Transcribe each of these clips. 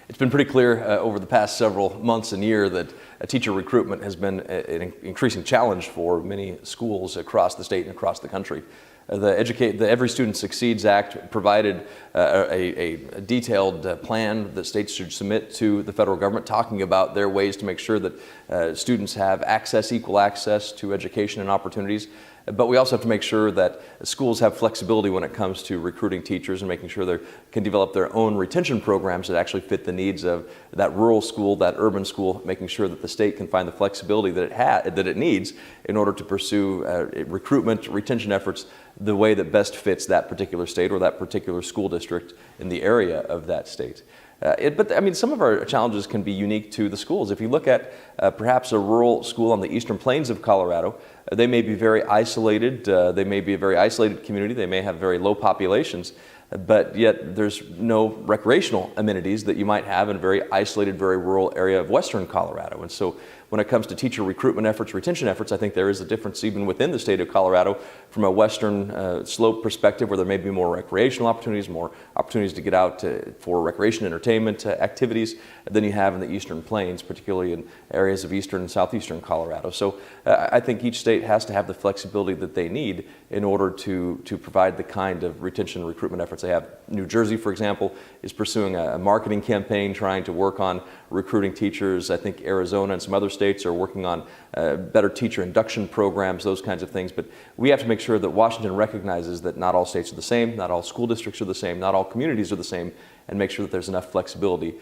It's been pretty clear over the past several months and year that teacher recruitment has been an increasing challenge for many schools across the state and across the country. The Every Student Succeeds Act provided a detailed plan that states should submit to the federal government, talking about their ways to make sure that students have equal access to education and opportunities. But we also have to make sure that schools have flexibility when it comes to recruiting teachers and making sure they can develop their own retention programs that actually fit the needs of that rural school, that urban school, making sure that the state can find the flexibility that it needs in order to pursue recruitment, retention efforts the way that best fits that particular state or that particular school district in the area of that state. But I mean, some of our challenges can be unique to the schools. If you look at perhaps a rural school on the eastern plains of Colorado, they may be very isolated. They may be a very isolated community. They may have very low populations, but yet there's no recreational amenities that you might have in a very isolated, very rural area of western Colorado. And so when it comes to teacher recruitment efforts, retention efforts, I think there is a difference even within the state of Colorado from a western slope perspective, where there may be more recreational opportunities, more opportunities to get out for recreation, entertainment activities than you have in the eastern plains, particularly in areas of eastern and southeastern Colorado. So I think each state has to have the flexibility that they need in order to provide the kind of retention and recruitment efforts they have. New Jersey, for example, is pursuing a marketing campaign trying to work on recruiting teachers. I think Arizona and some other states are working on better teacher induction programs, those kinds of things. But we have to make sure that Washington recognizes that not all states are the same, not all school districts are the same, not all communities are the same, and make sure that there's enough flexibility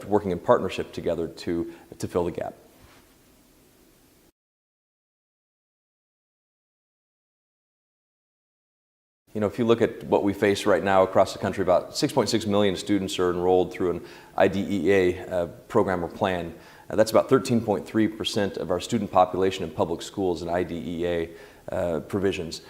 working in partnership together to fill the gap. You know, if you look at what we face right now across the country, about 6.6 million students are enrolled through an IDEA program or plan. That's about 13.3% of our student population in public schools in IDEA provisions.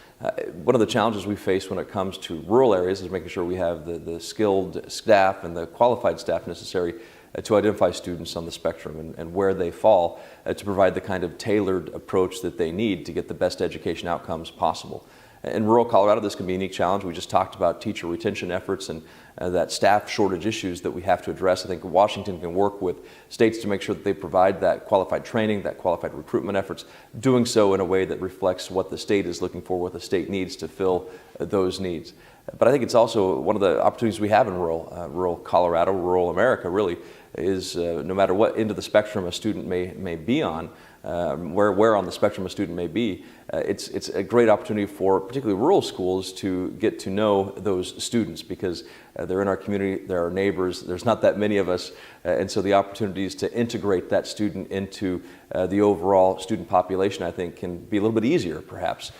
One of the challenges we face when it comes to rural areas is making sure we have the skilled staff and the qualified staff necessary to identify students on the spectrum and where they fall to provide the kind of tailored approach that they need to get the best education outcomes possible. In rural Colorado, this can be a unique challenge. We just talked about teacher retention efforts and that staff shortage issues that we have to address. I think Washington can work with states to make sure that they provide that qualified training, that qualified recruitment efforts, doing so in a way that reflects what the state is looking for, what the state needs to fill those needs. But I think it's also one of the opportunities we have in rural Colorado, rural America really, is no matter what end of the spectrum a student may be on, where on the spectrum a student may be, it's a great opportunity for particularly rural schools to get to know those students because they're in our community, they're our neighbors, there's not that many of us, and so the opportunities to integrate that student into the overall student population, I think, can be a little bit easier perhaps,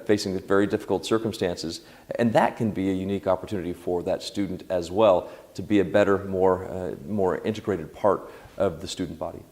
facing very difficult circumstances, and that can be a unique opportunity for that student as well to be a better, more integrated part of the student body.